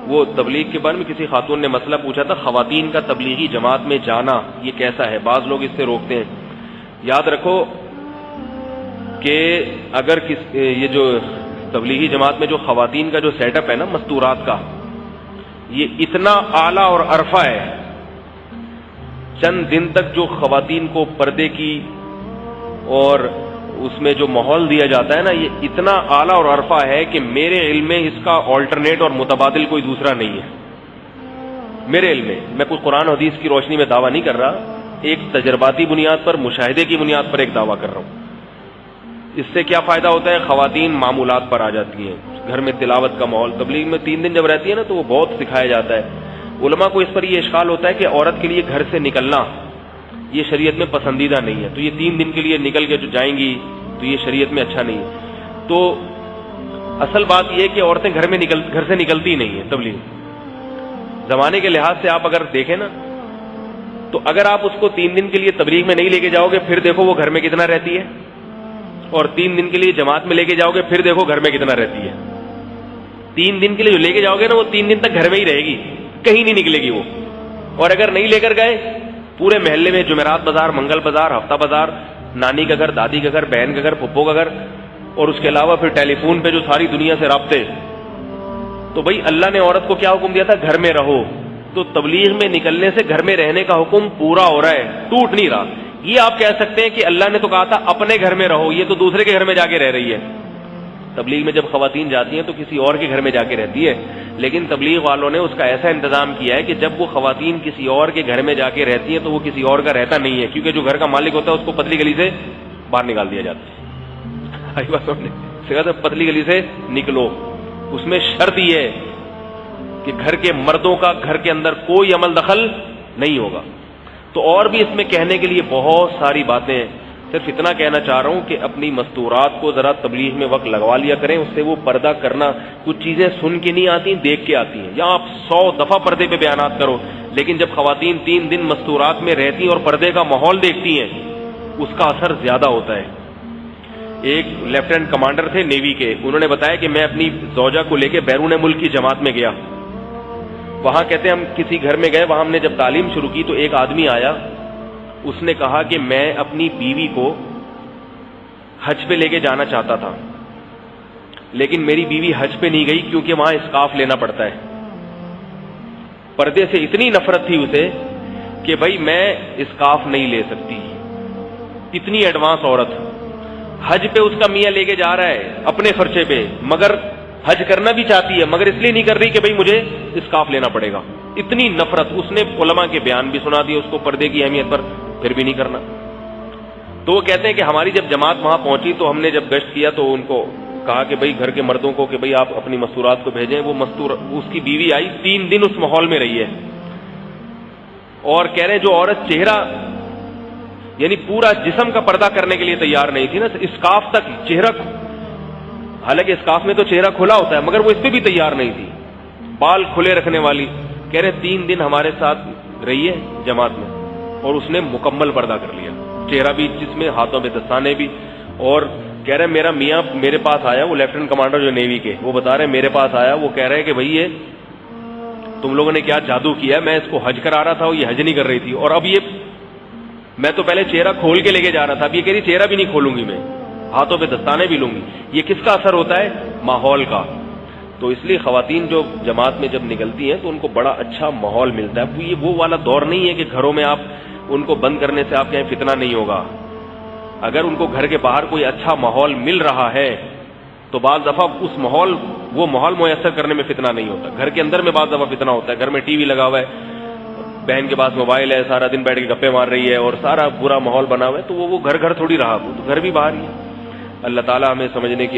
وہ تبلیغ کے بارے میں کسی خاتون نے مسئلہ پوچھا تھا، خواتین کا تبلیغی جماعت میں جانا یہ کیسا ہے؟ بعض لوگ اس سے روکتے ہیں۔ یاد رکھو کہ اگر یہ جو تبلیغی جماعت میں جو خواتین کا جو سیٹ اپ ہے نا مستورات کا، یہ اتنا اعلیٰ اور عرفہ ہے، چند دن تک جو خواتین کو پردے کی اور اس میں جو ماحول دیا جاتا ہے نا، یہ اتنا اعلیٰ اور عرفہ ہے کہ میرے علم میں اس کا آلٹرنیٹ اور متبادل کوئی دوسرا نہیں ہے میرے علم میں۔ میں کچھ قرآن و حدیث کی روشنی میں دعویٰ نہیں کر رہا، ایک تجرباتی بنیاد پر، مشاہدے کی بنیاد پر ایک دعویٰ کر رہا ہوں۔ اس سے کیا فائدہ ہوتا ہے؟ خواتین معمولات پر آ جاتی ہیں، گھر میں تلاوت کا ماحول، تبلیغ میں 3 دن جب رہتی ہے نا تو وہ بہت سکھایا جاتا ہے۔ علماء کو اس پر یہ اشکال ہوتا ہے کہ عورت کے لیے گھر سے نکلنا یہ شریعت میں پسندیدہ نہیں ہے، تو یہ 3 دن کے لیے نکل کے جو جائیں گی تو یہ شریعت میں اچھا نہیں ہے۔ تو اصل بات یہ ہے کہ عورتیں گھر سے نکلتی نہیں ہیں تبلیغ۔ زمانے کے لحاظ سے آپ اگر دیکھیں نا تو اگر آپ اس کو 3 دن کے لیے تبلیغ میں نہیں لے کے جاؤ گے پھر دیکھو وہ گھر میں کتنا رہتی ہے، اور 3 دن کے لیے جماعت میں لے کے جاؤ گے پھر دیکھو گھر میں کتنا رہتی ہے۔ 3 دن کے لیے جو لے کے جاؤ گے نا وہ 3 دن تک گھر میں ہی رہے گی، کہیں نہیں نکلے گی وہ۔ اور اگر نہیں لے کر گئے پورے محلے میں جمعرات بازار، منگل بازار، ہفتہ بازار، نانی کا گھر، دادی کا گھر، بہن کا گھر، پھپھو کا گھر، اور اس کے علاوہ پھر ٹیلی فون پہ جو ساری دنیا سے رابطے۔ تو بھائی اللہ نے عورت کو کیا حکم دیا تھا؟ گھر میں رہو۔ تو تبلیغ میں نکلنے سے گھر میں رہنے کا حکم پورا ہو رہا ہے، ٹوٹ نہیں رہا۔ یہ آپ کہہ سکتے ہیں کہ اللہ نے تو کہا تھا اپنے گھر میں رہو، یہ تو دوسرے کے گھر میں جا کے رہ رہی ہے۔ تبلیغ میں جب خواتین جاتی ہیں تو کسی اور کے گھر میں جا کے رہتی ہے، لیکن تبلیغ والوں نے اس کا ایسا انتظام کیا ہے کہ جب وہ خواتین کسی اور کے گھر میں جا کے رہتی ہیں تو وہ کسی اور کا رہتا نہیں ہے، کیونکہ جو گھر کا مالک ہوتا ہے اس کو پتلی گلی سے باہر نکال دیا جاتا ہے۔ آئی بات سمجھنے؟ پتلی گلی سے نکلو، اس میں شرط یہ ہے کہ گھر کے مردوں کا گھر کے اندر کوئی عمل دخل نہیں ہوگا۔ تو اور بھی اس میں کہنے کے لیے بہت ساری باتیں ہیں، صرف اتنا کہنا چاہ رہا ہوں کہ اپنی مستورات کو ذرا تبلیغ میں وقت لگوا لیا کریں، اس سے وہ پردہ کرنا، کچھ چیزیں سن کے نہیں آتی دیکھ کے آتی ہیں، یا آپ 100 دفعہ پردے پہ بیانات کرو، لیکن جب خواتین 3 دن مستورات میں رہتی ہیں اور پردے کا ماحول دیکھتی ہیں اس کا اثر زیادہ ہوتا ہے۔ ایک لیفٹیننٹ کمانڈر تھے نیوی کے، انہوں نے بتایا کہ میں اپنی زوجہ کو لے کے بیرون ملک کی جماعت میں گیا، وہاں کہتے ہیں ہم کسی گھر میں گئے، وہاں ہم نے جب تعلیم شروع کی تو ایک آدمی آیا، اس نے کہا کہ میں اپنی بیوی کو حج پہ لے کے جانا چاہتا تھا لیکن میری بیوی حج پہ نہیں گئی کیونکہ وہاں اسکارف لینا پڑتا ہے۔ پردے سے اتنی نفرت تھی اسے کہ بھائی میں اسکارف نہیں لے سکتی، اتنی ایڈوانس عورت، حج پہ اس کا میاں لے کے جا رہا ہے اپنے خرچے پہ، مگر حج کرنا بھی چاہتی ہے مگر اس لیے نہیں کر رہی کہ بھائی مجھے اسکارف لینا پڑے گا۔ اتنی نفرت، اس نے علماء کے بیان بھی سنا دیے اس کو پردے کی اہمیت پر، پھر بھی نہیں کرنا۔ تو وہ کہتے ہیں کہ ہماری جب جماعت وہاں پہنچی تو ہم نے جب گشت کیا تو ان کو کہا کہ بھئی گھر کے مردوں کو کہ بھئی آپ اپنی مستورات کو بھیجیں۔ وہ اس کی بیوی آئی، 3 دن اس ماحول میں رہی ہے، اور کہہ رہے ہیں جو عورت چہرہ یعنی پورا جسم کا پردہ کرنے کے لیے تیار نہیں تھی نا، اسکارف تک چہرہ، حالانکہ اسکارف میں تو چہرہ کھلا ہوتا ہے مگر وہ اس پہ بھی تیار نہیں تھی، بال کھلے رکھنے والی، کہہ رہے 3 دن ہمارے ساتھ رہی ہے جماعت میں اور اس نے مکمل پردہ کر لیا، چہرہ بھی جس میں، ہاتھوں میں دستانے بھی۔ اور کہہ رہے میرا میاں میرے پاس آیا، وہ لیفٹیننٹ کمانڈر جو نیوی کے، وہ بتا رہے میرے پاس آیا، وہ کہہ رہے کہ بھئی یہ تم لوگوں نے کیا جادو کیا، میں اس کو حج کرا رہا تھا، یہ حج نہیں کر رہی تھی، اور اب یہ میں تو پہلے چہرہ کھول کے لے کے جا رہا تھا، اب یہ کہہ رہی چہرہ بھی نہیں کھولوں گی، میں ہاتھوں پہ دستانے بھی لوں گی۔ یہ کس کا اثر ہوتا ہے؟ ماحول کا۔ تو اس لیے خواتین جو جماعت میں جب نکلتی ہیں تو ان کو بڑا اچھا ماحول ملتا ہے۔ یہ وہ والا دور نہیں ہے کہ گھروں میں آپ ان کو بند کرنے سے آپ کہیں فتنہ نہیں ہوگا۔ اگر ان کو گھر کے باہر کوئی اچھا ماحول مل رہا ہے تو بعض دفعہ وہ ماحول میسر کرنے میں فتنہ نہیں ہوتا، گھر کے اندر میں بعض دفعہ فتنہ ہوتا ہے۔ گھر میں ٹی وی لگا ہوا ہے، بہن کے پاس موبائل ہے، سارا دن بیٹھ کے گپے مار رہی ہے اور سارا برا ماحول بنا ہوا ہے، تو وہ گھر تھوڑی رہا، وہ تو گھر بھی باہر ہی ہے۔ اللہ تعالیٰ ہمیں سمجھنے کی